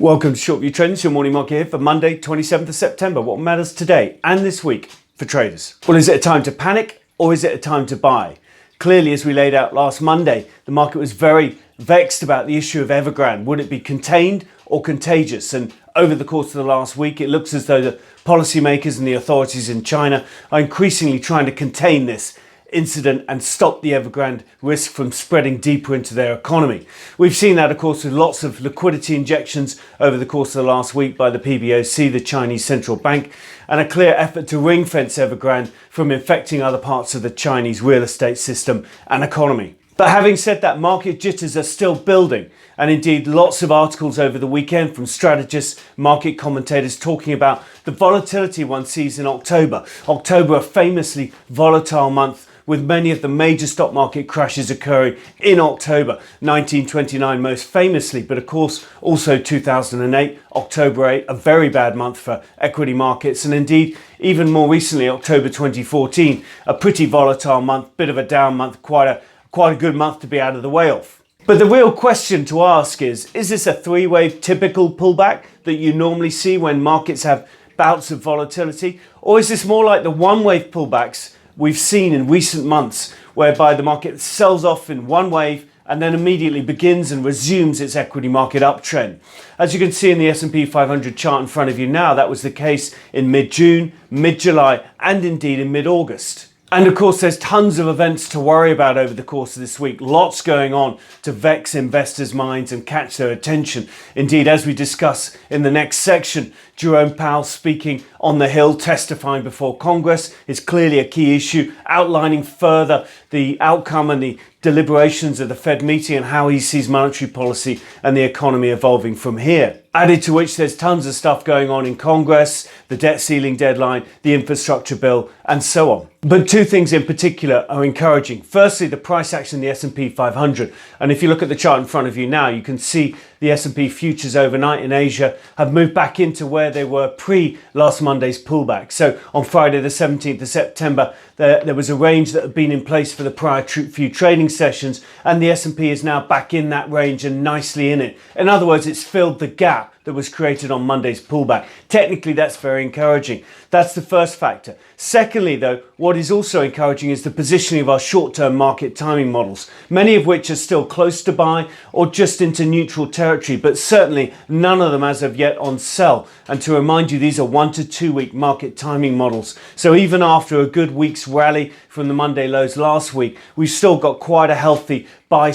Welcome to Shortview Trends, your morning market here for Monday, 27th of September. What matters today and this week for traders? Well, is it a time to panic or is it a time to buy? Clearly, as we laid out last Monday, the market was very vexed about the issue of Evergrande. Would it be contained or contagious? And over the course of the last week, it looks as though the policymakers and the authorities in China are increasingly trying to contain this incident and stop the Evergrande risk from spreading deeper into their economy. We've seen that, of course, with lots of liquidity injections over the course of the last week by the PBOC, the Chinese central bank, and a clear effort to ring fence Evergrande from infecting other parts of the Chinese real estate system and economy. But having said that, market jitters are still building, and indeed lots of articles over the weekend from strategists, market commentators talking about the volatility one sees in October. October, a famously volatile month, with many of the major stock market crashes occurring in October, 1929 most famously, but of course also 2008, October 8, a very bad month for equity markets, and indeed even more recently, October 2014, a pretty volatile month, bit of a down month, quite a good month to be out of the way of. But the real question to ask is this a three-wave typical pullback that you normally see when markets have bouts of volatility, or is this more like the one-wave pullbacks we've seen in recent months, whereby the market sells off in one wave and then immediately begins and resumes its equity market uptrend? As you can see in the S&P 500 chart in front of you now, that was the case in mid-June, mid-July, and indeed in mid-August. And of course, there's tons of events to worry about over the course of this week. Lots going on to vex investors' minds and catch their attention. Indeed, as we discuss in the next section, Jerome Powell speaking on the Hill, testifying before Congress, is clearly a key issue, outlining further the outcome and the deliberations of the Fed meeting and how he sees monetary policy and the economy evolving from here. Added to which, there's tons of stuff going on in Congress, the debt ceiling deadline, the infrastructure bill, and so on. But two things in particular are encouraging. Firstly, the price action in the S&P 500. And if you look at the chart in front of you now, you can see the S&P futures overnight in Asia have moved back into where they were pre last Monday's pullback. So on Friday the 17th of September, there was a range that had been in place for the prior few trading sessions, and the S&P is now back in that range and nicely in it. In other words, it's filled the gap that was created on Monday's pullback. Technically, that's very encouraging. That's the first factor. Secondly, though, what is also encouraging is the positioning of our short-term market timing models, many of which are still close to buy or just into neutral territory, but certainly none of them as of yet on sell. And to remind you, these are 1 to 2 week market timing models. So even after a good week's rally from the Monday lows last week, we've still got quite a healthy buy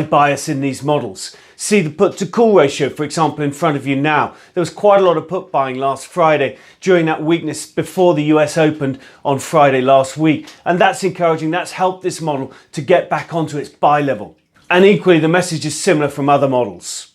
bias in these models. See the put to call ratio, for example, in front of you now. There was quite a lot of put buying last Friday during that weakness before the US opened on Friday last week. And that's encouraging. That's helped this model to get back onto its buy level. And equally, the message is similar from other models.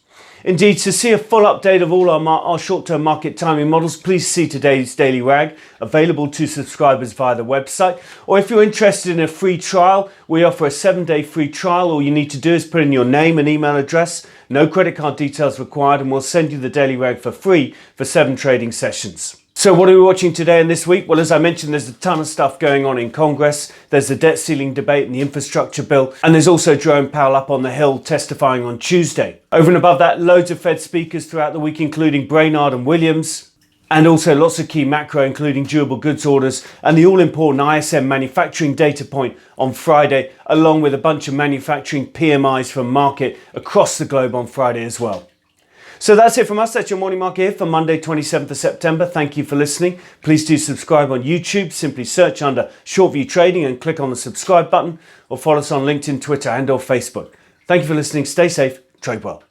Indeed, to see a full update of all our short-term market timing models, please see today's Daily Rag, available to subscribers via the website. Or if you're interested in a free trial, we offer a 7-day free trial. All you need to do is put in your name and email address, no credit card details required, and we'll send you the Daily Rag for free for 7 trading sessions. So what are we watching today and this week? Well, as I mentioned, there's a ton of stuff going on in Congress. There's the debt ceiling debate and the infrastructure bill. And there's also Jerome Powell up on the Hill testifying on Tuesday. Over and above that, loads of Fed speakers throughout the week, including Brainard and Williams. And also lots of key macro, including durable goods orders and the all-important ISM manufacturing data point on Friday, along with a bunch of manufacturing PMIs from Markit across the globe on Friday as well. So that's it from us. That's your morning market here for Monday, 27th of September. Thank you for listening. Please do subscribe on YouTube. Simply search under Shortview Trading and click on the subscribe button, or follow us on LinkedIn, Twitter, and or Facebook. Thank you for listening. Stay safe. Trade well.